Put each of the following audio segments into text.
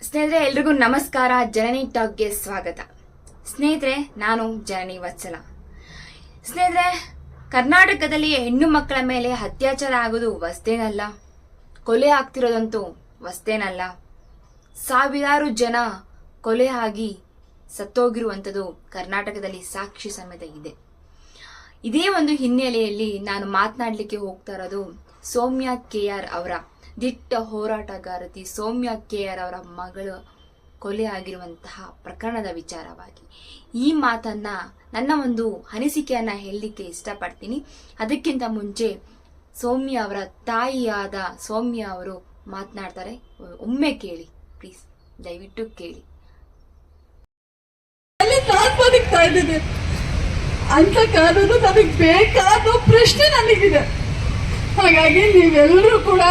ಸ್ನೇಹಿತರೆ, ಎಲ್ರಿಗೂ ನಮಸ್ಕಾರ. ಜನನಿ ಟಾಕ್ಗೆ ಸ್ವಾಗತ. ಸ್ನೇಹಿತರೆ, ನಾನು ಜನನಿ ವತ್ಸಲ. ಸ್ನೇಹಿತರೆ, ಕರ್ನಾಟಕದಲ್ಲಿ ಹೆಣ್ಣು ಮಕ್ಕಳ ಮೇಲೆ ಅತ್ಯಾಚಾರ ಆಗೋದು ವಸ್ತೇನಲ್ಲ, ಕೊಲೆ ಆಗ್ತಿರೋದಂತೂ ವಸ್ತೇನಲ್ಲ. ಸಾವಿರಾರು ಜನ ಕೊಲೆ ಆಗಿ ಸತ್ತೋಗಿರುವಂಥದ್ದು ಕರ್ನಾಟಕದಲ್ಲಿ ಸಾಕ್ಷಿ ಸಮೇತ ಇದೆ. ಇದೇ ಒಂದು ಹಿನ್ನೆಲೆಯಲ್ಲಿ ನಾನು ಮಾತನಾಡಲಿಕ್ಕೆ ಹೋಗ್ತಾ ಇರೋದು ಸೌಮ್ಯ KR ಅವರ ದಿಟ್ಟ ಹೋರಾಟಗಾರತಿ ಸೌಮ್ಯ KR ಅವರ ಮಗಳು ಕೊಲೆ ಆಗಿರುವಂತಹ ಪ್ರಕರಣದ ವಿಚಾರವಾಗಿ ಈ ಮಾತನ್ನ ನನ್ನ ಒಂದು ಅನಿಸಿಕೆಯನ್ನ ಹೇಳಲಿಕ್ಕೆ ಇಷ್ಟಪಡ್ತೀನಿ. ಅದಕ್ಕಿಂತ ಮುಂಚೆ ಸೌಮ್ಯ ಅವರ ತಾಯಿಯಾದ ಸೌಮ್ಯ ಅವರು ಮಾತನಾಡ್ತಾರೆ. ಒಮ್ಮೆ ಕೇಳಿ ಪ್ಲೀಸ್, ದಯವಿಟ್ಟು ಕೇಳಿ. ಅಂತ ಕಾನೂನು ನನಗೆ ಬೇಕಾದ ಪ್ರಶ್ನೆ ನನಗಿದೆ. ಹಾಗಾಗಿ ನೀವೆಲ್ಲರೂ ಕೂಡ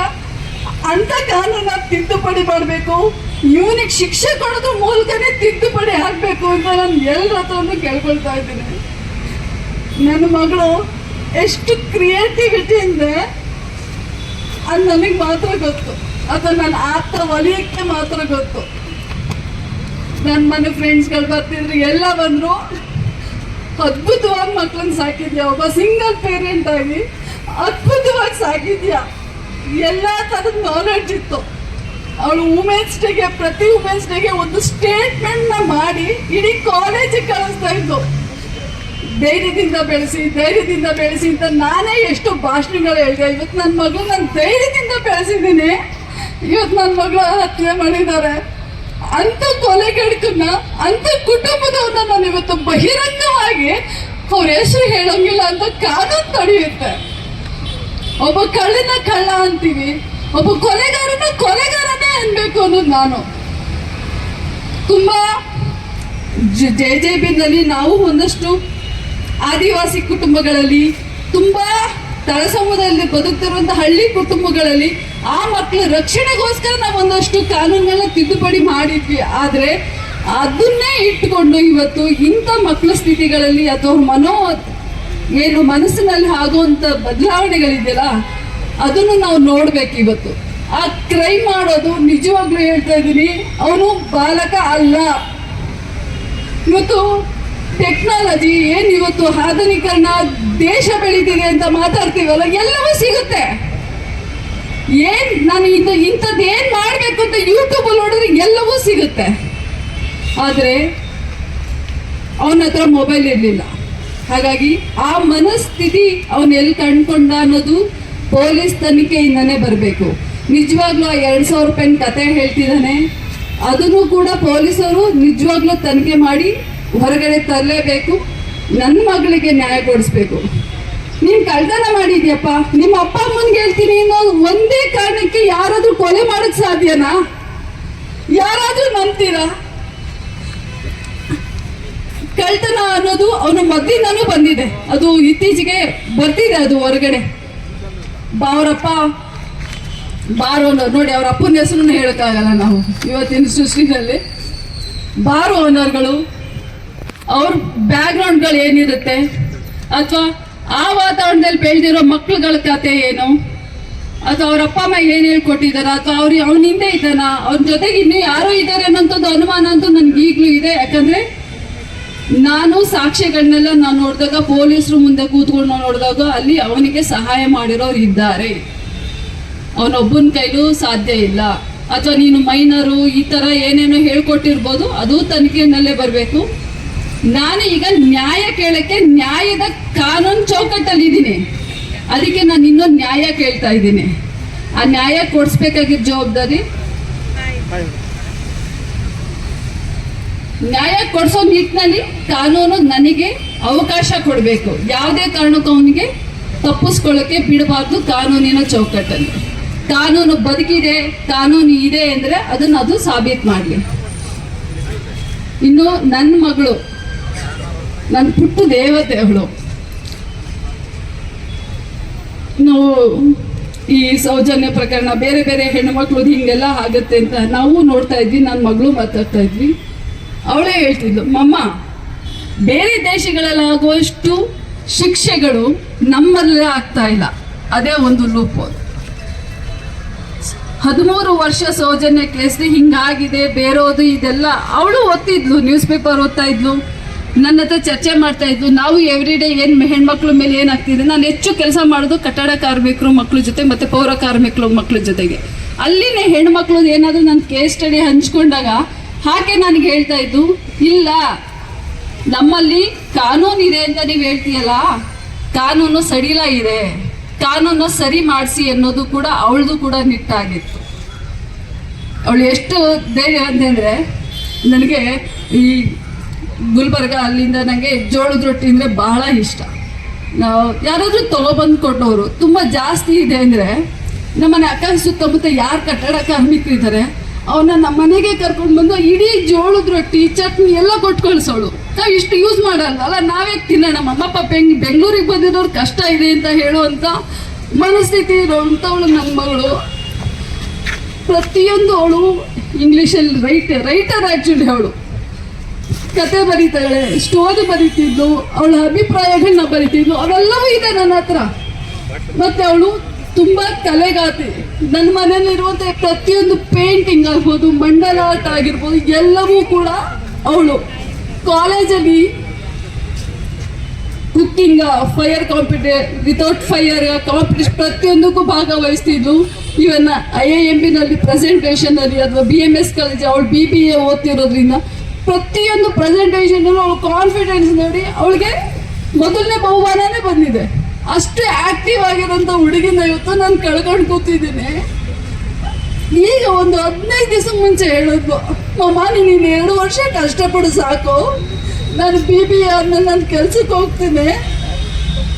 ಅಂತ ಕಾನೂನ ತಿದ್ದುಪಡಿ ಮಾಡಬೇಕು, ಇವನಿಗೆ ಶಿಕ್ಷೆ ಕೊಡೋದ್ರ ಮೂಲಕನೇ ತಿದ್ದುಪಡಿ ಆಗಬೇಕು ಅಂತ ನಾನು ಎಲ್ಲರ ಹತ್ರನೂ ಕೇಳ್ಕೊಳ್ತಾ ಇದ್ದೀನಿ. ನನ್ನ ಮಗಳು ಎಷ್ಟು ಕ್ರಿಯೇಟಿವಿಟಿ ಅಂದರೆ ಅದು ನನಗೆ ಮಾತ್ರ ಗೊತ್ತು, ಅಥವಾ ನನ್ನ ಆತ ವಲಯಕ್ಕೆ ಮಾತ್ರ ಗೊತ್ತು. ನನ್ನ ಮನೆ ಫ್ರೆಂಡ್ಸ್ಗಳು ಬರ್ತಿದ್ರು, ಎಲ್ಲ ಬಂದರು. ಅದ್ಭುತವಾಗಿ ಮಕ್ಕಳನ್ನ ಸಾಕಿದ್ಯಾ, ಒಬ್ಬ ಸಿಂಗಲ್ ಪೇರೆಂಟ್ ಆಗಿ ಅದ್ಭುತವಾಗಿ ಸಾಕಿದ್ಯಾ, ಎಲ್ಲ ಥರದ ನಾಲೆಡ್ಜ್ ಇತ್ತು. ಅವಳು ವುಮೆನ್ಸ್ ಡೇಗೆ, ಪ್ರತಿ ವುಮೆನ್ಸ್ ಡೇಗೆ ಒಂದು ಸ್ಟೇಟ್ಮೆಂಟ್ನ ಮಾಡಿ ಇಡೀ ಕಾಲೇಜಿಗೆ ಕಳಿಸ್ತಾ ಇದ್ದು. ಧೈರ್ಯದಿಂದ ಬೆಳೆಸಿ ಅಂತ ನಾನೇ ಎಷ್ಟು ಭಾಷಣಗಳು ಹೇಳಿದೆ. ಇವತ್ತು ನನ್ನ ಮಗಳು ನಾನು ಧೈರ್ಯದಿಂದ ಬೆಳೆಸಿದ್ದೀನಿ. ಇವತ್ತು ನನ್ನ ಮಗಳು ಹತ್ಯೆ ಮಾಡಿದ್ದಾರೆ. ಅಂಥ ಕೊಲೆಗಡಕನ್ನ, ಅಂಥ ಕುಟುಂಬದವ್ರನ್ನ ನಾನು ಇವತ್ತು ಬಹಿರಂಗವಾಗಿ ಅವ್ರ ಹೆಸರು ಹೇಳೋಂಗಿಲ್ಲ ಅಂತ ಕಾನೂನು ತಡೆಯುತ್ತೆ. ಒಬ್ಬ ಕಳ್ಳನ ಕಳ್ಳ ಅಂತೀವಿ, ಒಬ್ಬ ಕೊಲೆಗಾರನೇ ಅನ್ಬೇಕು ಅನ್ನೋದು ನಾನು. ತುಂಬಾ JJBನಲ್ಲಿ ನಾವು ಒಂದಷ್ಟು ಆದಿವಾಸಿ ಕುಟುಂಬಗಳಲ್ಲಿ, ತುಂಬಾ ತಳ ಸಮುದಾಯದಲ್ಲಿ ಬದುಕ್ತಿರುವಂಥ ಹಳ್ಳಿ ಕುಟುಂಬಗಳಲ್ಲಿ ಆ ಮಕ್ಕಳ ರಕ್ಷಣೆಗೋಸ್ಕರ ನಾವು ಒಂದಷ್ಟು ಕಾನೂನುಗಳನ್ನ ತಿದ್ದುಪಡಿ ಮಾಡಿದ್ವಿ. ಆದರೆ ಅದನ್ನೇ ಇಟ್ಕೊಂಡು ಇವತ್ತು ಇಂಥ ಮಕ್ಕಳ ಸ್ಥಿತಿಗಳಲ್ಲಿ ಅಥವಾ ಏನು ಮನಸ್ಸಿನಲ್ಲಿ ಆಗುವಂಥ ಬದಲಾವಣೆಗಳಿದೆಯಲ್ಲ, ಅದನ್ನು ನಾವು ನೋಡ್ಬೇಕು. ಇವತ್ತು ಆ ಕ್ರೈಮ್ ಮಾಡೋದು, ನಿಜವಾಗ್ಲೂ ಹೇಳ್ತಾ ಇದ್ದೀನಿ, ಅವನು ಬಾಲಕ ಅಲ್ಲ. ಇವತ್ತು ಟೆಕ್ನಾಲಜಿ ಏನು, ಇವತ್ತು ಆಧುನೀಕರಣ, ದೇಶ ಬೆಳೀತಿದೆ ಅಂತ ಮಾತಾಡ್ತೀವಲ್ಲ, ಎಲ್ಲವೂ ಸಿಗುತ್ತೆ. ನಾನು ಇಂಥದ್ದು ಏನು ಮಾಡಬೇಕು ಅಂತ ಯೂಟ್ಯೂಬ್ ನೋಡಿದ್ರೆ ಎಲ್ಲವೂ ಸಿಗುತ್ತೆ. ಆದರೆ ಅವನ ಹತ್ರ ಮೊಬೈಲ್ ಇರಲಿಲ್ಲ. ಹಾಗಾಗಿ ಆ ಮನಸ್ಥಿತಿ ಅವನು ಎಲ್ಲಿ ಕಂಡುಕೊಂಡ ಅನ್ನೋದು ಪೊಲೀಸ್ ತನಿಖೆಯಿಂದನೇ ಬರಬೇಕು. ನಿಜವಾಗ್ಲೂ ಆ 2,000 ರೂಪಾಯಿನ ಕತೆ ಹೇಳ್ತಿದ್ದಾನೆ, ಅದನ್ನು ಕೂಡ ಪೊಲೀಸರು ನಿಜವಾಗ್ಲೂ ತನಿಖೆ ಮಾಡಿ ಹೊರಗಡೆ ತರಲೇಬೇಕು. ನನ್ನ ಮಗಳಿಗೆ ನ್ಯಾಯ ಕೊಡಿಸ್ಬೇಕು. ನೀನು ಕಳ್ತನ ಮಾಡಿದ್ಯಪ್ಪ, ನಿಮ್ಮ ಅಪ್ಪ ಅಮ್ಮನಿಗೆ ಹೇಳ್ತೀನಿ ಅನ್ನೋದು ಒಂದೇ ಕಾರಣಕ್ಕೆ ಯಾರಾದ್ರೂ ಕೊಲೆ ಮಾಡಕ್ ಸಾಧ್ಯನಾ? ಯಾರಾದ್ರೂ ನಂಬ್ತೀರಾ? ಕಳ್ತನ ಅನ್ನೋದು ಅವನ ಮೊದಲಿಂದನೂ ಬಂದಿದೆ, ಅದು ಇತ್ತೀಚೆಗೆ ಬರ್ತಿದೆ ಅದು ಹೊರಗಡೆ. ಅವರಪ್ಪ ಬಾರ್ ಓನರ್ ನೋಡಿ, ಅವ್ರ ಅಪ್ಪನ ಹೆಸರನ್ನು ಹೇಳೋಕ್ಕಾಗಲ್ಲ ನಾವು ಇವತ್ತಿನ ಸೃಷ್ಟಿನಲ್ಲಿ. ಬಾರ್ ಓನರ್ಗಳು ಅವ್ರ ಬ್ಯಾಕ್ಗ್ರೌಂಡ್ಗಳು ಏನಿರುತ್ತೆ, ಅಥವಾ ಆ ವಾತಾವರಣದಲ್ಲಿ ಬೆಳೆದಿರೋ ಮಕ್ಳುಗಳ ಕತೆ ಏನು, ಅಥವಾ ಅವ್ರ ಅಪ್ಪ ಅಮ್ಮ ಏನು ಹೇಳ್ಕೊಟ್ಟಿದಾರ, ಅಥವಾ ಅವನ ಹಿಂದೆ ಇದ್ದಾನ, ಅವ್ರ ಜೊತೆಗೆ ಇನ್ನೂ ಯಾರೋ ಇದ್ದಾರೆ ಅನ್ನೋಂಥದ್ದು ಅನುಮಾನ ಅಂತೂ ನನಗೆ ಈಗಲೂ ಇದೆ. ಯಾಕಂದರೆ ನಾನು ಸಾಕ್ಷ್ಯಗಳನ್ನೆಲ್ಲ ನಾನು ನೋಡಿದಾಗ, ಪೊಲೀಸರು ಮುಂದೆ ಕೂತ್ಕೊಂಡು ನೋಡಿದಾಗ ಅಲ್ಲಿ ಅವನಿಗೆ ಸಹಾಯ ಮಾಡಿರೋರು ಇದ್ದಾರೆ. ಅವನೊಬ್ಬನ ಕೈಲೂ ಸಾಧ್ಯ ಇಲ್ಲ. ಅಥವಾ ನೀನು ಮೈನರು ಈ ಥರ ಏನೇನೋ ಹೇಳ್ಕೊಟ್ಟಿರ್ಬೋದು, ಅದು ತನಿಖೆಯಲ್ಲೇ ಬರಬೇಕು. ನಾನು ಈಗ ನ್ಯಾಯ ಕೇಳಕ್ಕೆ ನ್ಯಾಯದ ಕಾನೂನು ಚೌಕಟ್ಟಲ್ಲಿದ್ದೀನಿ. ಅದಕ್ಕೆ ನಾನು ಇನ್ನೊಂದು ನ್ಯಾಯ ಕೇಳ್ತಾ ಇದ್ದೀನಿ. ಆ ನ್ಯಾಯ ಕೊಡಿಸ್ಬೇಕಾಗಿದ್ದ ಜವಾಬ್ದಾರಿ, ನ್ಯಾಯ ಕೊಡಿಸೋ ನಿಟ್ಟಿನಲ್ಲಿ ಕಾನೂನು ನನಗೆ ಅವಕಾಶ ಕೊಡಬೇಕು. ಯಾವುದೇ ಕಾರಣಕ್ಕೂ ಅವನಿಗೆ ತಪ್ಪಿಸ್ಕೊಳ್ಳೋಕ್ಕೆ ಬಿಡಬಾರ್ದು. ಕಾನೂನಿನ ಚೌಕಟ್ಟಲ್ಲಿ ಕಾನೂನು ಬದುಕಿದೆ, ಕಾನೂನು ಇದೆ ಅಂದರೆ ಅದು ಸಾಬೀತು ಮಾಡಲಿ. ಇನ್ನು ನನ್ನ ಮಗಳು, ನನ್ನ ಪುಟ್ಟು ದೇವತೆ ಅವಳು. ನಾವು ಈ ಸೌಜನ್ಯ ಪ್ರಕರಣ, ಬೇರೆ ಬೇರೆ ಹೆಣ್ಣುಮಕ್ಳು ಹಿಂಗೆಲ್ಲ ಆಗುತ್ತೆ ಅಂತ ನಾವು ನೋಡ್ತಾ ಇದ್ವಿ. ನನ್ನ ಮಗಳು ಮಾತಾಡ್ತಾ ಇದ್ವಿ. ಅವಳೇ ಹೇಳ್ತಿದ್ಲು, ಮಮ್ಮ ಬೇರೆ ದೇಶಗಳಲ್ಲಾಗುವಷ್ಟು ಶಿಕ್ಷೆಗಳು ನಮ್ಮಲ್ಲೇ ಆಗ್ತಾ ಇಲ್ಲ, ಅದೇ ಒಂದು ಲೂಪ್. 13 ವರ್ಷ ಸೌಜನ್ಯ ಕೇಸ್ರಿ ಹಿಂಗಾಗಿದೆ ಬೇರೋದು ಇದೆಲ್ಲ ಅವಳು ಓದ್ತಿದ್ಲು, ನ್ಯೂಸ್ ಪೇಪರ್ ಓದ್ತಾ ಇದ್ಲು, ನನ್ನ ಹತ್ರ ಚರ್ಚೆ ಮಾಡ್ತಾ ಇದ್ಲು. ನಾವು ಎವ್ರಿ ಡೇ ಏನು ಹೆಣ್ಮಕ್ಳ ಮೇಲೆ ಏನಾಗ್ತಿದೆ, ನಾನು ಹೆಚ್ಚು ಕೆಲಸ ಮಾಡೋದು ಕಟ್ಟಡ ಕಾರ್ಮಿಕರು ಮಕ್ಕಳ ಜೊತೆ ಮತ್ತು ಪೌರ ಕಾರ್ಮಿಕರು ಮಕ್ಕಳ ಜೊತೆಗೆ. ಅಲ್ಲಿನೇ ಹೆಣ್ಮಕ್ಳು ಏನಾದರೂ ನಾನು ಕೇಸ್ ಸ್ಟಡಿ ಹಂಚ್ಕೊಂಡಾಗ ಹಾಗೆ ನನಗೆ ಹೇಳ್ತಾ ಇದ್ದು, ಇಲ್ಲ ನಮ್ಮಲ್ಲಿ ಕಾನೂನು ಇದೆ ಅಂತ ನೀವು ಹೇಳ್ತೀಯಲ್ಲ, ಕಾನೂನು ಸಡಿಲ ಇದೆ, ಕಾನೂನು ಸರಿ ಮಾಡಿಸಿ ಅನ್ನೋದು ಕೂಡ ಅವಳದು ಕೂಡ ನಿಟ್ಟಾಗಿತ್ತು. ಅವಳು ಎಷ್ಟು ಧೈರ್ಯ ಅಂತಂದರೆ, ನನಗೆ ಈ ಗುಲ್ಬರ್ಗ ಅಲ್ಲಿಂದ ನನಗೆ ಜೋಳದ ರೊಟ್ಟಿ ಅಂದರೆ ಬಹಳ ಇಷ್ಟ. ನಾವು ಯಾರಾದರೂ ತೊಗೊಬಂದು ಕೊಟ್ಟವರು ತುಂಬ ಜಾಸ್ತಿ ಇದೆ ಅಂದರೆ ನಮ್ಮನೆ ಅಕ್ಕ ಸುತ್ತಮುತ್ತ ಯಾರು ಕಟ್ಟಡ ಕಾರ್ಮಿಕರು ಇದ್ದಾರೆ ಅವನ್ನ ನಮ್ಮ ಮನೆಗೆ ಕರ್ಕೊಂಡು ಬಂದು ಇಡೀ ಜೋಳದ ರೊಟ್ಟಿ ಚಟ್ನಿ ಎಲ್ಲ ಕೊಟ್ಟು ಕಳಿಸೋಳು. ನಾವು ಇಷ್ಟು ಯೂಸ್ ಮಾಡಲ್ಲ, ನಾವೇ ತಿನ್ನೋಣ, ನಮ್ಮ ಅಮ್ಮ ಪಾಪ ಬೆಂಗಳೂರಿಗೆ ಬಂದಿರೋರು ಕಷ್ಟ ಇದೆ ಅಂತ ಹೇಳುವಂಥ ಮನಸ್ಥಿತಿ ಇರೋಂಥವಳು ನನ್ನ ಮಗಳು. ಪ್ರತಿಯೊಂದು ಅವಳು ಇಂಗ್ಲೀಷಲ್ಲಿ ರೈಟರ್ ಆ್ಯಕ್ಚುಲಿ ಅವಳು ಕತೆ ಬರೀತಾಳೆ, ಸ್ಟೋರಿ ಬರೀತಿದ್ಲು, ಅವಳ ಅಭಿಪ್ರಾಯಗಳನ್ನ ಬರೀತಿದ್ಲು, ಅವೆಲ್ಲವೂ ಇದೆ ನನ್ನ ಹತ್ರ. ಮತ್ತು ಅವಳು ತುಂಬ ಕಲೆಗಾತಿ. ನನ್ನ ಮನೆಯಲ್ಲಿರುವಂಥ ಪ್ರತಿಯೊಂದು ಪೇಂಟಿಂಗ್ ಆಗ್ಬೋದು, ಮಂಡಲ ಆರ್ಟ್ ಆಗಿರ್ಬೋದು, ಎಲ್ಲವೂ ಕೂಡ ಅವಳು. ಕಾಲೇಜಲ್ಲಿ cooking, fire without fire competition ಪ್ರತಿಯೊಂದಕ್ಕೂ ಭಾಗವಹಿಸ್ತಿದ್ಲು. ಇವನ್ನ IIMB ಪ್ರೆಸೆಂಟೇಷನಲ್ಲಿ ಅಥವಾ BMS ಕಾಲೇಜ್, ಅವಳು BBA ಓದ್ತಿರೋದ್ರಿಂದ ಪ್ರತಿಯೊಂದು ಪ್ರೆಸೆಂಟೇಷನಲ್ಲೂ ಅವಳು ಕಾನ್ಫಿಡೆನ್ಸ್ ನೋಡಿ ಅವಳಿಗೆ ಮೊದಲನೇ ಬಹುಮಾನನೇ ಬಂದಿದೆ. ಅಷ್ಟು ಆಕ್ಟಿವ್ ಆಗಿರೋಂಥ ಹುಡುಗಿನ ಇವತ್ತು ನಾನು ಕಳ್ಕೊಂಡು ಕೂತಿದ್ದೀನಿ. ಈಗ ಒಂದು 15 ದಿವಸ ಮುಂಚೆ ಹೇಳಿದ್ಲು, ಅಮ್ಮ ನೀನು 2 ವರ್ಷ ಕಷ್ಟಪಡು ಸಾಕು, ನಾನು BBA ನಾನು ಕೆಲ್ಸಕ್ಕೆ ಹೋಗ್ತೀನಿ,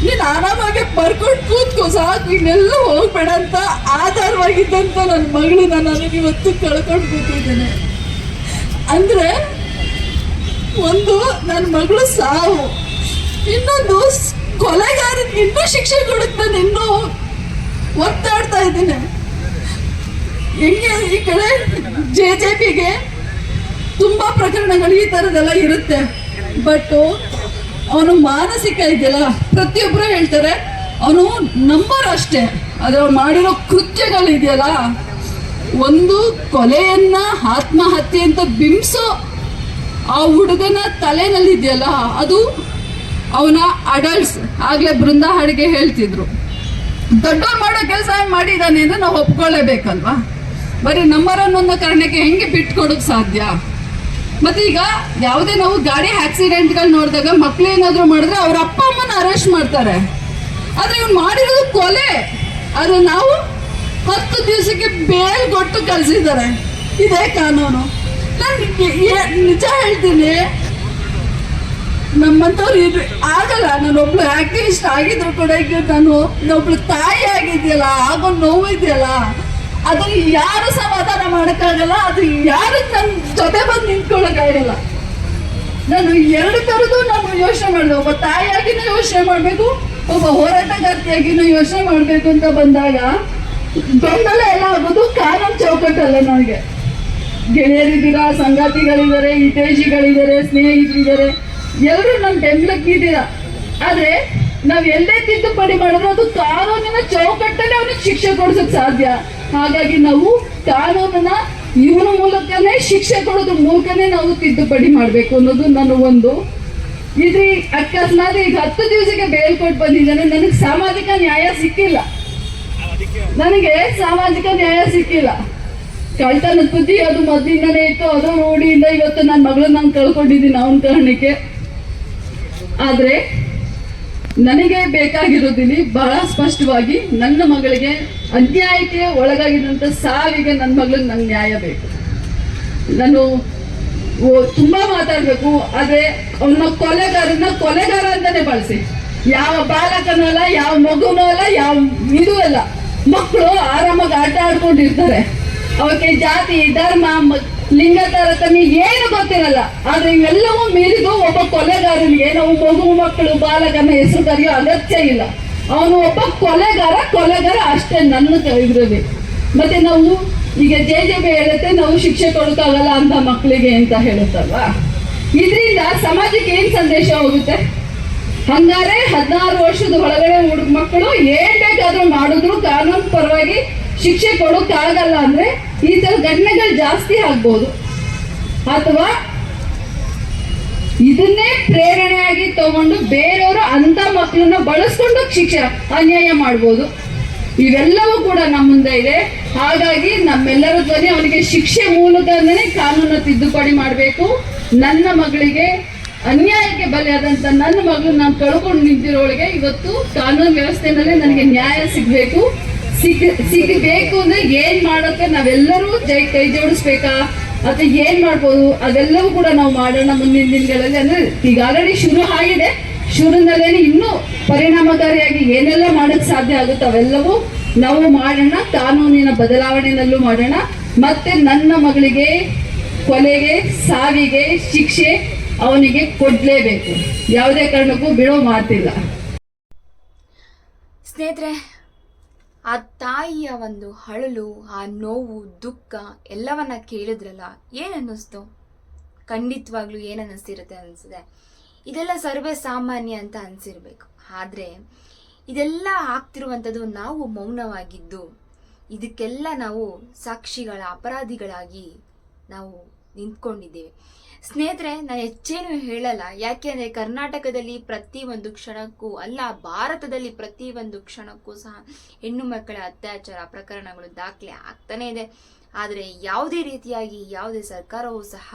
ನೀನು ಆರಾಮಾಗಿ ಬರ್ಕೊಂಡು ಕೂತ್ಕೋ ಸಾಕು, ಇನ್ನೆಲ್ಲ ಹೋಗ್ಬೇಡ ಅಂತ ಆಧಾರವಾಗಿದ್ದಂಥ ನನ್ನ ಮಗಳನ್ನ ನಾನು ಇವತ್ತು ಕಳ್ಕೊಂಡು ಕೂತಿದ್ದೀನಿ. ಅಂದರೆ ಒಂದು ನನ್ನ ಮಗಳು ಸಾವು, ಇನ್ನೊಂದು ಕೊಲೆಗಾರನಿಗೆ ಇನ್ನೂ ಶಿಕ್ಷೆ ಕೊಡುತ್ತೆ. ನಾನು ಇನ್ನೂ ಒತ್ತಾಡ್ತಾ ಇದ್ದೀನಿ. ಹೆಂಗೆ ಈ ಕಡೆ JJBಗೆ ತುಂಬ ಪ್ರಕರಣಗಳು ಈ ಥರದ್ದೆಲ್ಲ ಇರುತ್ತೆ, ಬಟ್ ಅವನು ಮಾನಸಿಕ ಇದೆಯಲ್ಲ, ಪ್ರತಿಯೊಬ್ಬರು ಹೇಳ್ತಾರೆ ಅವನು ನಂಬರ್ ಅಷ್ಟೇ, ಆದರೆ ಅವ್ನು ಮಾಡಿರೋ ಕೃತ್ಯಗಳಿದೆಯಲ್ಲ, ಒಂದು ಕೊಲೆಯನ್ನ ಆತ್ಮಹತ್ಯೆ ಅಂತ ಬಿಂಬಿಸೋ ಆ ಹುಡುಗನ ತಲೆನಲ್ಲಿದೆಯಲ್ಲ, ಅದು ಅವನ ಅಡಲ್ಟ್ಸ್. ಆಗಲೇ ಬೃಂದ ಹಾಡಿಗೆ ಹೇಳ್ತಿದ್ರು, ದೊಡ್ಡವ್ರು ಮಾಡೋ ಕೆಲಸ ಮಾಡಿದ್ದಾನೆ ಅಂದರೆ ನಾವು ಒಪ್ಕೊಳ್ಳೇಬೇಕಲ್ವಾ. ಬರೀ ನಂಬರ್ ಅನ್ನೋ ಕಾರಣಕ್ಕೆ ಹೆಂಗೆ ಬಿಟ್ಕೊಡೋಕೆ ಸಾಧ್ಯ? ಮತ್ತು ಈಗ ಯಾವುದೇ ನಾವು ಗಾಡಿ ಆಕ್ಸಿಡೆಂಟ್ಗಳು ನೋಡಿದಾಗ ಮಕ್ಕಳೇನಾದರೂ ಮಾಡಿದ್ರೆ ಅವ್ರ ಅಪ್ಪ ಅಮ್ಮನ ಅರೆಸ್ಟ್ ಮಾಡ್ತಾರೆ, ಆದರೆ ಇವ್ನು ಮಾಡಿರೋದು ಕೊಲೆ. ಆದರೆ ನಾವು 10 ದಿವಸಕ್ಕೆ ಬೇಲ್ ಕೊಟ್ಟು ಕಳಿಸಿದ್ದಾರೆ. ಇದೇ ಕಾನೂನು. ನಾನು ನಿಜ ಹೇಳ್ತೀನಿ, ನಮ್ಮಂಥವ್ರು ಇದು ಆಗಲ್ಲ. ನಾನೊಬ್ಳು ಆಕ್ಟಿವಿಸ್ಟ್ ಆಗಿದ್ರು ಕೂಡ ಈಗ ನಾನು ಒಬ್ಳು ತಾಯಿ ಆಗಿದೆಯಲ್ಲ, ಆಗೋ ನೋವು ಇದೆಯಲ್ಲ, ಅದನ್ನು ಯಾರು ಸಮಾಧಾನ ಮಾಡೋಕ್ಕಾಗಲ್ಲ, ಅದು ಯಾರು ನನ್ನ ಜೊತೆ ಬಂದು ನಿಂತ್ಕೊಳ್ಳೋಕ್ಕಾಗಲ್ಲ. ನಾನು 2 ಥರದ್ದು ನಾನು ಯೋಚನೆ ಮಾಡಿದೆ. ಒಬ್ಬ ತಾಯಿಯಾಗಿನೂ ಯೋಚನೆ ಮಾಡಬೇಕು, ಒಬ್ಬ ಹೋರಾಟಗಾರ್ತಿಯಾಗಿನೂ ಯೋಚನೆ ಮಾಡಬೇಕು ಅಂತ ಬಂದಾಗ ಗೊಂದಲ ಎಲ್ಲ ಆಗೋದು ಕಾನೂನು ಚೌಕಟ್ಟಲ್ಲ. ನನಗೆ ಗೆಳೆಯರಿದ್ದೀರಾ, ಸಂಗಾತಿಗಳಿದ್ದಾರೆ, ಹಿತೈಷಿಗಳಿದ್ದಾರೆ, ಸ್ನೇಹಿತರಿದ್ದಾರೆ, ಎಲ್ಲರೂ ನನ್ನ ಬೆಂಬಲಕ್ಕಿದ್ದೀರಾ. ಆದರೆ ನಾವು ಎಲ್ಲೇ ತಿದ್ದುಪಡಿ ಮಾಡಿದ್ರು ಅದು ಕಾನೂನಿನ ಚೌಕಟ್ಟಲ್ಲಿ ಅವನಿಗೆ ಶಿಕ್ಷೆ ಕೊಡ್ಸೋಕೆ ಸಾಧ್ಯ. ಹಾಗಾಗಿ ನಾವು ಕಾನೂನನ್ನ ಇವನ ಮೂಲಕನೇ ಶಿಕ್ಷೆ ಕೊಡೋದ್ರ ಮೂಲಕನೇ ನಾವು ತಿದ್ದುಪಡಿ ಮಾಡಬೇಕು ಅನ್ನೋದು ನನ್ನ ಒಂದು. ಇದು ಅಕಸ್ಮಾತ್ ಈಗ 10 ದಿವಸಕ್ಕೆ ಬೇಲ್ ಕೊಟ್ಟು ಬಂದಿದ್ದಾನೆ, ನನಗೆ ಸಾಮಾಜಿಕ ನ್ಯಾಯ ಸಿಕ್ಕಿಲ್ಲ. ಕಳ್ತನದ ಬುದ್ಧಿ ಅದು ಮೊದಲಿಂದನೇ ಇತ್ತು, ಅದು ರೂಢಿಯಿಂದ ಇವತ್ತು ನನ್ನ ಮಗಳನ್ನ ನಾನು ಕಳ್ಕೊಂಡಿದ್ದೀನಿ ಅವನ ಕಾರಣಕ್ಕೆ. ಆದರೆ ನನಗೆ ಬೇಕಾಗಿರೋದಿಲ್ಲಿ ಬಹಳ ಸ್ಪಷ್ಟವಾಗಿ ನನ್ನ ಮಗಳಿಗೆ ಅನ್ಯಾಯಕ್ಕೆ ಒಳಗಾಗಿದ್ದಂಥ ಸಾವಿಗೆ ನನ್ನ ಮಗಳಿಗೆ ನಂಗೆ ನ್ಯಾಯ ಬೇಕು. ನಾನು ತುಂಬಾ ಮಾತಾಡಬೇಕು, ಆದರೆ ಅವನ ಕೊಲೆಗಾರ ಅಂತಾನೆ ಬಳಸಿ. ಯಾವ ಬಾಲಕನೂ ಅಲ್ಲ, ಯಾವ ಮಗುನೂ ಅಲ್ಲ, ಯಾವ ಇದೂ ಅಲ್ಲ. ಮಕ್ಕಳು ಆರಾಮಾಗಿ ಆಟ ಆಡ್ಕೊಂಡಿರ್ತಾರೆ, ಅವಕ್ಕೆ ಜಾತಿ ಧರ್ಮ ಲಿಂಗ ತಾರತಮ್ಯ ಏನು ಗೊತ್ತಿರಲ್ಲ. ಆದ್ರೆ ಇವೆಲ್ಲವೂ ಮೀರಿದು ಒಬ್ಬ ಕೊಲೆಗಾರನಿಗೆ ನಾವು ಮಗು ಮಕ್ಕಳು ಬಾಲಕನ ಹೆಸರು ಕರೆಯೋ ಅಗತ್ಯ ಇಲ್ಲ. ಅವನು ಒಬ್ಬ ಕೊಲೆಗಾರ ಅಷ್ಟೇ ನನ್ನ ಇದರಲ್ಲಿ. ಮತ್ತೆ ನಾವು ಈಗ JJB ಹೇಳುತ್ತೆ ನಾವು ಶಿಕ್ಷೆ ಕೊಡೋಕ್ಕಾಗಲ್ಲ ಅಂತ ಮಕ್ಕಳಿಗೆ ಅಂತ ಹೇಳುತ್ತಲ್ವಾ. ಇದರಿಂದ ಸಮಾಜಕ್ಕೆ ಏನ್ ಸಂದೇಶ ಹೋಗುತ್ತೆ? ಹಂಗಾರೆ 16 ವರ್ಷದ ಒಳಗಡೆ ಮಕ್ಕಳು ಏನ್ ಬೇಕಾದ್ರೂ ಮಾಡಿದ್ರು ಕಾನೂನು ಪರವಾಗಿ ಶಿಕ್ಷೆ ಕೊಡೋಕ್ಕಾಗಲ್ಲ ಅಂದ್ರೆ ಈ ತರ ಘಟನೆಗಳು ಜಾಸ್ತಿ ಆಗ್ಬೋದು. ಅಥವಾ ಇದನ್ನೇ ಪ್ರೇರಣೆಯಾಗಿ ತಗೊಂಡು ಬೇರೆಯವರು ಅಂತ ಮಕ್ಕಳನ್ನ ಬಳಸ್ಕೊಂಡು ಶಿಕ್ಷೆ ಅನ್ಯಾಯ ಮಾಡ್ಬೋದು. ಇವೆಲ್ಲವೂ ಕೂಡ ನಮ್ಮ ಮುಂದೆ ಇದೆ. ಹಾಗಾಗಿ ನಮ್ಮೆಲ್ಲರ ಧ್ವನಿ ಅವನಿಗೆ ಶಿಕ್ಷೆ ಮೂಲಕನೇ ಕಾನೂನು ತಿದ್ದುಪಡಿ ಮಾಡಬೇಕು. ನನ್ನ ಮಗಳಿಗೆ ಅನ್ಯಾಯಕ್ಕೆ ಬಲಿಯಾದಂತ ನನ್ನ ಮಗಳು ನಾನು ಕಳ್ಕೊಂಡು ನಿಂತಿರೋಳಿಗೆ ಇವತ್ತು ಕಾನೂನು ವ್ಯವಸ್ಥೆನಲ್ಲೇ ನನಗೆ ನ್ಯಾಯ ಸಿಗ್ಬೇಕು. ಸಿಗಬೇಕು ಅಂದ್ರೆ ಏನ್ ಮಾಡೋಕೆ ನಾವೆಲ್ಲರೂ ಕೈ ಜೋಡಿಸ್ಬೇಕಾ ಅಥವಾ ಏನ್ ಮಾಡ್ಬೋದು ಅದೆಲ್ಲವೂ ಕೂಡ ನಾವು ಮಾಡೋಣ ಮುಂದಿನ ದಿನಗಳಲ್ಲಿ. ಅಂದ್ರೆ ಈಗ ಆಲ್ರೆಡಿ ಶುರು ಆಗಿದೆ, ಶುರುನಲ್ಲೇನೆ ಇನ್ನೂ ಪರಿಣಾಮಕಾರಿಯಾಗಿ ಏನೆಲ್ಲ ಮಾಡಕ್ ಸಾಧ್ಯ ಆಗುತ್ತೋ ಅವೆಲ್ಲವೂ ನಾವು ಮಾಡೋಣ. ಕಾನೂನಿನ ಬದಲಾವಣೆನಲ್ಲೂ ಮಾಡೋಣ. ಮತ್ತೆ ನನ್ನ ಮಗಳಿಗೆ ಕೊಲೆಗೆ ಸಾವಿಗೆ ಶಿಕ್ಷೆ ಅವನಿಗೆ ಕೊಡ್ಲೇಬೇಕು. ಯಾವುದೇ ಕಾರಣಕ್ಕೂ ಬಿಡೋ ಮಾತಿಲ್ಲ. ಸ್ನೇಹಿತರೆ, ಆ ತಾಯಿಯ ಒಂದು ಅಳಲು, ಆ ನೋವು, ದುಃಖ ಎಲ್ಲವನ್ನ ಕೇಳಿದ್ರಲ್ಲ, ಏನನ್ನಿಸ್ತು? ಖಂಡಿತವಾಗ್ಲೂ ಏನನ್ನಿಸ್ತಿರುತ್ತೆ ಅನಿಸಿದೆ, ಇದೆಲ್ಲ ಸರ್ವೇ ಸಾಮಾನ್ಯ ಅಂತ ಅನಿಸಿರ್ಬೇಕು. ಆದರೆ ಇದೆಲ್ಲ ಆಗ್ತಿರುವಂಥದ್ದು ನಾವು ಮೌನವಾಗಿದ್ದು, ಇದಕ್ಕೆಲ್ಲ ನಾವು ಸಾಕ್ಷಿಗಳ ಅಪರಾಧಿಗಳಾಗಿ ನಾವು ನಿಂತ್ಕೊಂಡಿದ್ದೇವೆ. ಸ್ನೇಹಿತರೆ, ನಾನು ಹೆಚ್ಚೇನು ಹೇಳಲ್ಲ. ಯಾಕೆಂದರೆ ಕರ್ನಾಟಕದಲ್ಲಿ ಪ್ರತಿ ಒಂದು ಕ್ಷಣಕ್ಕೂ ಅಲ್ಲ, ಭಾರತದಲ್ಲಿ ಪ್ರತಿ ಒಂದು ಕ್ಷಣಕ್ಕೂ ಸಹ ಹೆಣ್ಣು ಮಕ್ಕಳ ಅತ್ಯಾಚಾರ ಪ್ರಕರಣಗಳು ದಾಖಲೆ ಆಗ್ತಾನೇ ಇದೆ. ಆದರೆ ಯಾವುದೇ ರೀತಿಯಾಗಿ ಯಾವುದೇ ಸರ್ಕಾರವೂ ಸಹ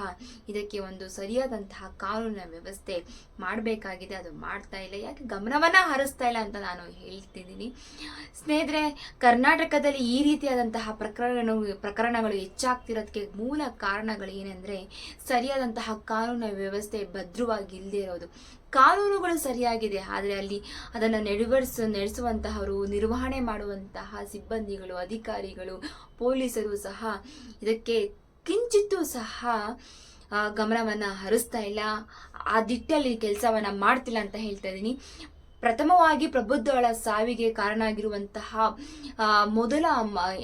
ಇದಕ್ಕೆ ಒಂದು ಸರಿಯಾದಂತಹ ಕಾನೂನಿನ ವ್ಯವಸ್ಥೆ ಮಾಡಬೇಕಾಗಿದೆ, ಅದು ಮಾಡ್ತಾ ಇಲ್ಲ. ಯಾಕೆ ಗಮನವನ್ನು ಹರಿಸ್ತಾ ಇಲ್ಲ ಅಂತ ನಾನು ಹೇಳ್ತಿದ್ದೀನಿ. ಸ್ನೇಹಿತರೆ, ಕರ್ನಾಟಕದಲ್ಲಿ ಈ ರೀತಿಯಾದಂತಹ ಪ್ರಕರಣಗಳು ಹೆಚ್ಚಾಗ್ತಿರೋದಕ್ಕೆ ಮೂಲ ಕಾರಣಗಳು ಏನೆಂದರೆ ಸರಿಯಾದಂತಹ ಕಾನೂನಿನ ವ್ಯವಸ್ಥೆ ಭದ್ರವಾಗಿ ಇಲ್ಲದೆ ಇರೋದು. ಕಾನೂನುಗಳು ಸರಿಯಾಗಿದೆ, ಆದರೆ ಅಲ್ಲಿ ಅದನ್ನು ನಡೆಸುವಂತಹವರು, ನಿರ್ವಹಣೆ ಮಾಡುವಂತಹ ಸಿಬ್ಬಂದಿಗಳು, ಅಧಿಕಾರಿಗಳು, ಪೊಲೀಸರು ಸಹ ಇದಕ್ಕೆ ಕಿಂಚಿತ್ತೂ ಸಹ ಗಮನವನ್ನು ಹರಿಸ್ತಾ ಇಲ್ಲ, ಆ ದಿಟ್ಟಲ್ಲಿ ಕೆಲಸವನ್ನು ಮಾಡ್ತಿಲ್ಲ ಅಂತ ಹೇಳ್ತಾ ಇದ್ದೀನಿ. ಪ್ರಥಮವಾಗಿ ಪ್ರಬುದ್ಧಳ ಸಾವಿಗೆ ಕಾರಣ ಆಗಿರುವಂತಹ ಮೊದಲ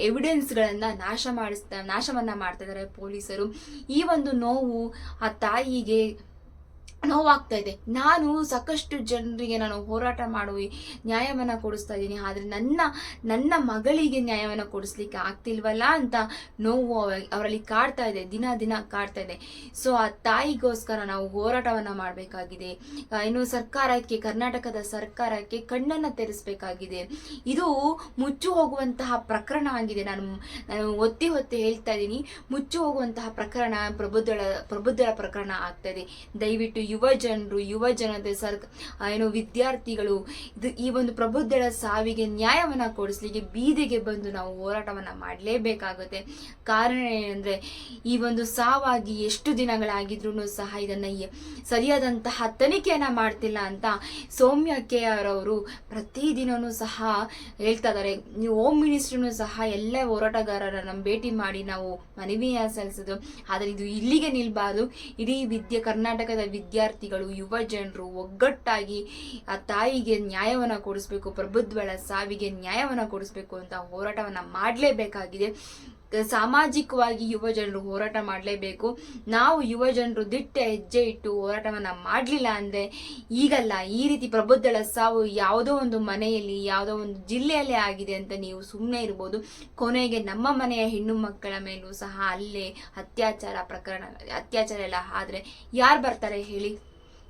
ಎವಿಡೆನ್ಸ್ಗಳನ್ನು ನಾಶವನ್ನ ಮಾಡ್ತಾ ಇದ್ದಾರೆ ಪೊಲೀಸರು. ಈ ಒಂದು ನೋವು ಆ ತಾಯಿಗೆ ನೋವಾಗ್ತಾ ಇದೆ. ನಾನು ಸಾಕಷ್ಟು ಜನರಿಗೆ ನಾನು ಹೋರಾಟ ಮಾಡುವ ನ್ಯಾಯವನ್ನು ಕೊಡಿಸ್ತಾ ಇದ್ದೀನಿ, ಆದರೆ ನನ್ನ ಮಗಳಿಗೆ ನ್ಯಾಯವನ್ನು ಕೊಡಿಸ್ಲಿಕ್ಕೆ ಆಗ್ತಿಲ್ವಲ್ಲ ಅಂತ ನೋವು ಅವರಲ್ಲಿ ಕಾಡ್ತಾ ಇದೆ, ದಿನ ಕಾಡ್ತಾ ಇದೆ. ಸೊ ಆ ತಾಯಿಗೋಸ್ಕರ ನಾವು ಹೋರಾಟವನ್ನು ಮಾಡಬೇಕಾಗಿದೆ. ಇನ್ನು ಸರ್ಕಾರಕ್ಕೆ, ಕರ್ನಾಟಕದ ಸರ್ಕಾರಕ್ಕೆ ಕಣ್ಣನ್ನು ತೆರೆಸಬೇಕಾಗಿದೆ. ಇದು ಮುಚ್ಚು ಹೋಗುವಂತಹ ಪ್ರಕರಣ ಆಗಿದೆ. ನಾನು ಒತ್ತಿ ಹೇಳ್ತಾ ಇದ್ದೀನಿ, ಮುಚ್ಚು ಹೋಗುವಂತಹ ಪ್ರಕರಣ ಪ್ರಬುದ್ಧಳ ಪ್ರಕರಣ ಆಗ್ತಾ ಇದೆ. ದಯವಿಟ್ಟು ಯುವ ಜನತೆ ವಿದ್ಯಾರ್ಥಿಗಳು ಈ ಒಂದು ಪ್ರಬುದ್ಧಳ ಸಾವಿಗೆ ನ್ಯಾಯವನ್ನ ಕೊಡಿಸ್ಲಿಕ್ಕೆ ಬೀದಿಗೆ ಬಂದು ನಾವು ಹೋರಾಟವನ್ನ ಮಾಡಲೇಬೇಕಾಗುತ್ತೆ. ಕಾರಣ ಏನಂದ್ರೆ ಈ ಒಂದು ಸಾವಾಗಿ ಎಷ್ಟು ದಿನಗಳಾಗಿದ್ರು ಸಹ ಇದನ್ನ ಸರಿಯಾದಂತಹ ತನಿಖೆಯನ್ನ ಮಾಡ್ತಿಲ್ಲ ಅಂತ ಸೌಮ್ಯ KR ಅವರು ಪ್ರತಿದಿನನೂ ಸಹ ಹೇಳ್ತಾ ಇದ್ದಾರೆ. ನೀವು ಹೋಮ್ ಮಿನಿಸ್ಟರ್ನು ಸಹ ಎಲ್ಲ ಹೋರಾಟಗಾರರನ್ನ ಭೇಟಿ ಮಾಡಿ ನಾವು ಮನವಿಯ ಸಲ್ಲಿಸೋದು. ಆದರೆ ಇದು ಇಲ್ಲಿಗೆ ನಿಲ್ಬಾರ್ದು. ಇಡೀ ಕರ್ನಾಟಕದ ವಿದ್ಯಾರ್ಥಿಗಳು, ಯುವ ಜನರು ಒಗ್ಗಟ್ಟಾಗಿ ಆ ತಾಯಿಗೆ ನ್ಯಾಯವನ್ನ ಕೊಡಿಸ್ಬೇಕು, ಪ್ರಬುದ್ಧಳ ಸಾವಿಗೆ ನ್ಯಾಯವನ್ನ ಕೊಡಿಸ್ಬೇಕು ಅಂತ ಹೋರಾಟವನ್ನ ಮಾಡಲೇಬೇಕಾಗಿದೆ. ಸಾಮಾಜಿಕವಾಗಿ ಯುವ ಜನರು ಹೋರಾಟ ಮಾಡಲೇಬೇಕು. ನಾವು ಯುವ ಜನರು ದಿಟ್ಟ ಹೆಜ್ಜೆ ಇಟ್ಟು ಹೋರಾಟವನ್ನ ಮಾಡಲಿಲ್ಲ ಅಂದ್ರೆ ಈಗಲ್ಲ, ಈ ರೀತಿ ಪ್ರಬುದ್ಧಳ ಸಾವು ಯಾವುದೋ ಒಂದು ಮನೆಯಲ್ಲಿ, ಯಾವುದೋ ಒಂದು ಜಿಲ್ಲೆಯಲ್ಲೇ ಆಗಿದೆ ಅಂತ ನೀವು ಸುಮ್ಮನೆ ಇರ್ಬೋದು. ಕೊನೆಗೆ ನಮ್ಮ ಮನೆಯ ಹೆಣ್ಣು ಮಕ್ಕಳ ಮೇಲೂ ಸಹ ಅಲ್ಲೇ ಅತ್ಯಾಚಾರ ಎಲ್ಲ ಆದ್ರೆ ಯಾರು ಬರ್ತಾರೆ ಹೇಳಿ?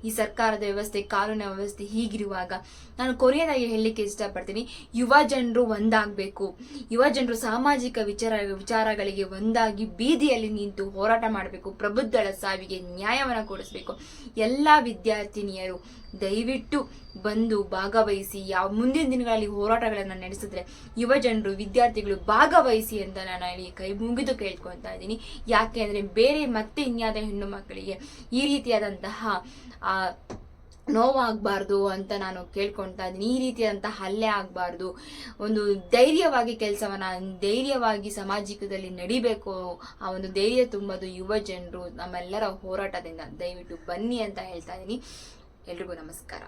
ಈ ಸರ್ಕಾರದ ವ್ಯವಸ್ಥೆ, ಕಾನೂನಿನ ವ್ಯವಸ್ಥೆ ಹೀಗಿರುವಾಗ ನಾನು ಕೊನೆಯದಾಗಿ ಹೇಳಲಿಕ್ಕೆ ಇಷ್ಟಪಡ್ತೀನಿ, ಯುವ ಜನರು ಒಂದಾಗಬೇಕು. ಯುವ ಜನರು ಸಾಮಾಜಿಕ ವಿಚಾರಗಳಿಗೆ ಒಂದಾಗಿ ಬೀದಿಯಲ್ಲಿ ನಿಂತು ಹೋರಾಟ ಮಾಡಬೇಕು. ಪ್ರಬುದ್ಧಳ ಸಾವಿಗೆ ನ್ಯಾಯವನ್ನು ಕೊಡಿಸ್ಬೇಕು. ಎಲ್ಲ ವಿದ್ಯಾರ್ಥಿನಿಯರು ದಯವಿಟ್ಟು ಬಂದು ಭಾಗವಹಿಸಿ. ಮುಂದಿನ ದಿನಗಳಲ್ಲಿ ಹೋರಾಟಗಳನ್ನು ನಡೆಸಿದ್ರೆ ಯುವ ಜನರು, ವಿದ್ಯಾರ್ಥಿಗಳು ಭಾಗವಹಿಸಿ ಅಂತ ನಾನು ಹೇಳಿ ಕೈ ಮುಗಿದು ಕೇಳ್ಕೊತಾ ಇದ್ದೀನಿ. ಯಾಕೆ ಅಂದರೆ ಬೇರೆ ಮತ್ತೆ ಇನ್ಯಾದ ಹೆಣ್ಣು ಮಕ್ಕಳಿಗೆ ಈ ರೀತಿಯಾದಂತಹ ನೋವಾಗಬಾರ್ದು ಅಂತ ನಾನು ಕೇಳ್ಕೊಳ್ತಾ ಇದ್ದೀನಿ. ಈ ರೀತಿಯಾದಂತಹ ಹಲ್ಲೆ ಆಗಬಾರ್ದು. ಒಂದು ಧೈರ್ಯವಾಗಿ ಸಾಮಾಜಿಕದಲ್ಲಿ ನಡಿಬೇಕು. ಆ ಒಂದು ಧೈರ್ಯ ತುಂಬೋದು ಯುವ ಜನರು. ನಮ್ಮೆಲ್ಲರ ಹೋರಾಟದಿಂದ ದಯವಿಟ್ಟು ಬನ್ನಿ ಅಂತ ಹೇಳ್ತಾ ಇದ್ದೀನಿ. ಎಲ್ರಿಗೂ ನಮಸ್ಕಾರ.